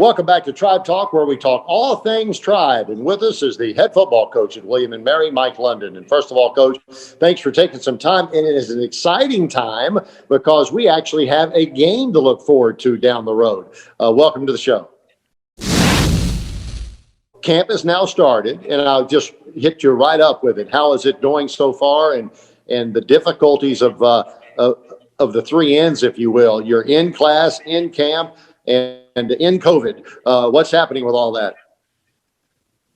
Welcome back to Tribe Talk, where we talk all things Tribe. And with us is the head football coach at William & Mary, Mike London. And first of all, Coach, thanks for taking some time. And it is an exciting time because we actually have a game to look forward to down the road. Welcome to the show. Camp has now started, and I'll just hit you right up with it. How is it going so far, and the difficulties of the three N's, if you will? You're in class, in camp, and in COVID. What's happening with all that?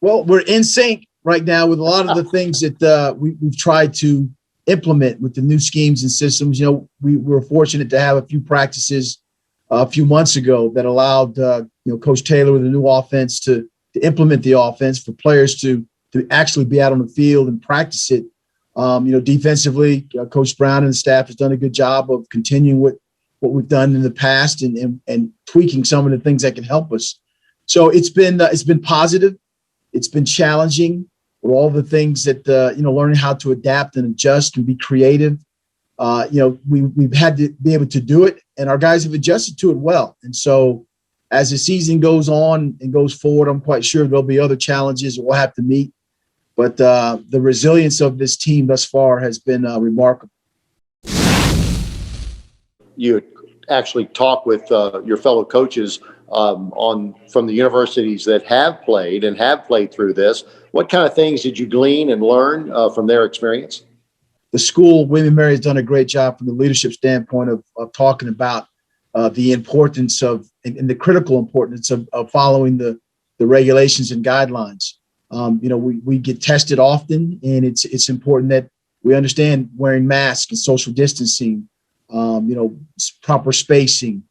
Well, we're in sync right now with a lot of the things that we've tried to implement with the new schemes and systems. You know, we were fortunate to have a few practices a few months ago that allowed Coach Taylor with the new offense to implement the offense for players to actually be out on the field and practice it. Defensively, Coach Brown and the staff has done a good job of continuing with what we've done in the past and tweaking some of the things that can help us. So it's been positive. It's been challenging with all the things that, learning how to adapt and adjust and be creative. We've had to be able to do it, and our guys have adjusted to it well. And so as the season goes on and goes forward, I'm quite sure there'll be other challenges we'll have to meet. But the resilience of this team thus far has been remarkable. You actually talk with your fellow coaches from the universities that have played through this. What kind of things did you glean and learn from their experience? The school, William & Mary, has done a great job from the leadership standpoint of talking about the importance of and the critical importance of following the regulations and guidelines. We get tested often, and it's important that we understand wearing masks and social distancing, proper spacing,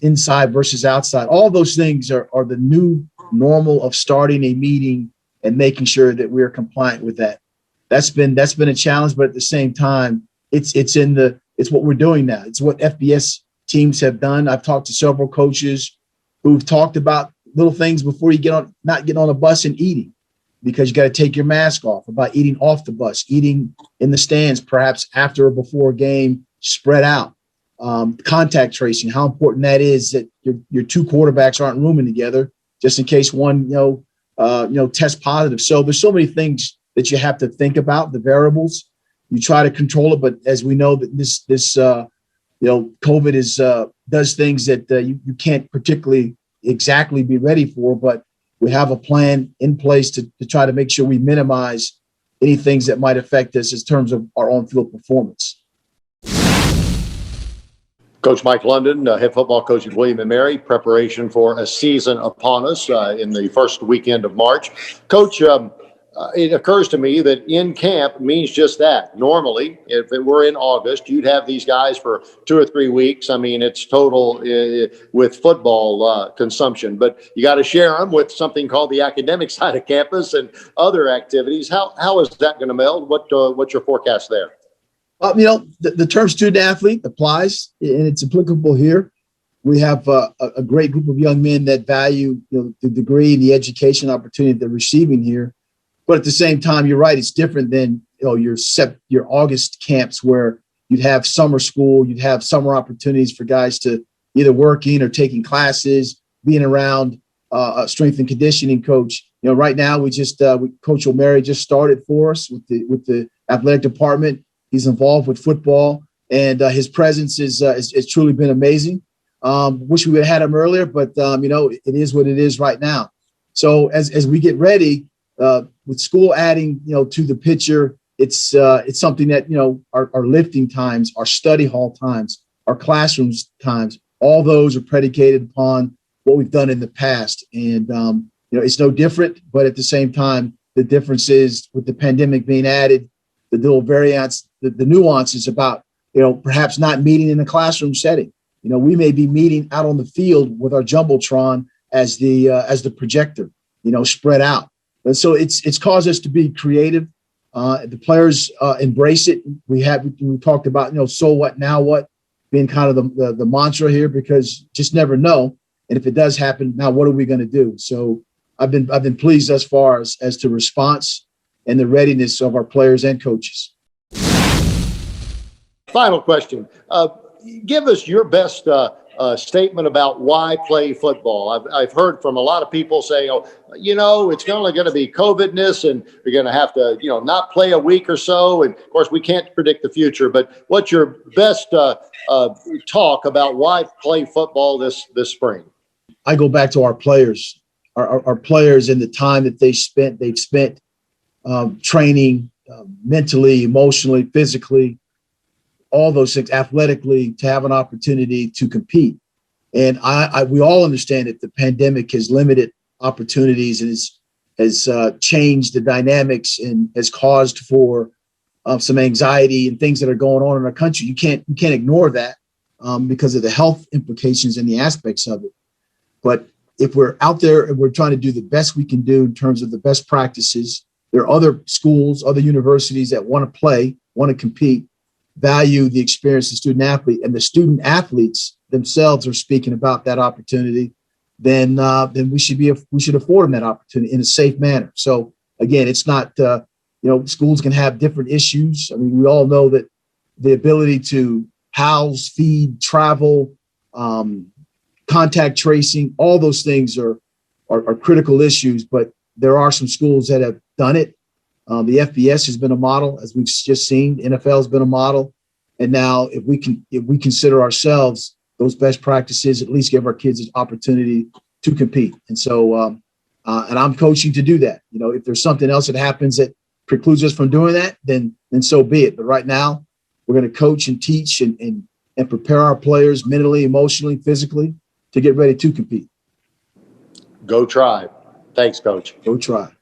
inside versus outside. All those things are the new normal of starting a meeting and making sure that we're compliant with that. That's been a challenge, but at the same time, it's what we're doing now. It's what FBS teams have done. I've talked to several coaches who've talked about little things before you not getting on a bus and eating, because you got to take your mask off, about eating off the bus, eating in the stands, perhaps after or before a game, spread out. Contact tracing, how important that is, that your two quarterbacks aren't rooming together just in case one, tests positive. So there's so many things that you have to think about, the variables. You try to control it, but as we know that this COVID does things that you can't particularly exactly be ready for, but we have a plan in place to try to make sure we minimize any things that might affect us in terms of our on-field performance. Coach Mike London, head football coach at William & Mary, preparation for a season upon us in the first weekend of March. Coach, it occurs to me that in camp means just that. Normally, if it were in August, you'd have these guys for 2 or 3 weeks. I mean, it's total with football consumption, but you got to share them with something called the academic side of campus and other activities. How is that going to meld? What's your forecast there? The term student athlete applies, and it's applicable here. We have a great group of young men that value the degree and the education opportunity they're receiving here. But at the same time, you're right. It's different than your August camps where you'd have summer school, you'd have summer opportunities for guys to either working or taking classes, being around a strength and conditioning coach. Right now Coach O'Mary just started for us with the athletic department. He's involved with football, and his presence is truly been amazing. Wish we would have had him earlier, but it is what it is right now. So as we get ready, with school adding, to the picture, it's something that, our lifting times, our study hall times, our classrooms times, all those are predicated upon what we've done in the past. And, it's no different, but at the same time, the difference is with the pandemic being added, the little variants, the nuances about, perhaps not meeting in a classroom setting. We may be meeting out on the field with our Jumbotron as the projector, spread out. And so it's caused us to be creative. The players embrace it. We talked about, so what, now what, being kind of the mantra here, because just never know. And if it does happen, now what are we going to do? So I've been pleased thus far as to response and the readiness of our players and coaches. Final question. Give us your best statement about why play football. I've heard from a lot of people saying, oh, it's only going to be COVIDness and you're going to have to, not play a week or so. And of course, we can't predict the future, but what's your best talk about why play football this spring? I go back to our players, our players and the time that they've spent training mentally, emotionally, physically, all those things, athletically, to have an opportunity to compete. And we all understand that the pandemic has limited opportunities and has changed the dynamics and has caused for some anxiety and things that are going on in our country. You can't ignore that because of the health implications and the aspects of it. But if we're out there and we're trying to do the best we can do in terms of the best practices, there are other schools, other universities that want to play, want to compete, value the experience of student athlete, and the student athletes themselves are speaking about that opportunity, then we should afford them that opportunity in a safe manner. So again, it's not schools can have different issues. I mean, we all know that the ability to house, feed, travel, contact tracing, all those things are critical issues, but there are some schools that have done it. The FBS has been a model, as we've just seen. The NFL has been a model, and now if we consider ourselves those best practices, at least give our kids an opportunity to compete. And so, and I'm coaching to do that. If there's something else that happens that precludes us from doing that, then so be it. But right now, we're going to coach and teach and prepare our players mentally, emotionally, physically to get ready to compete. Go Tribe. Thanks, Coach. Go Tribe.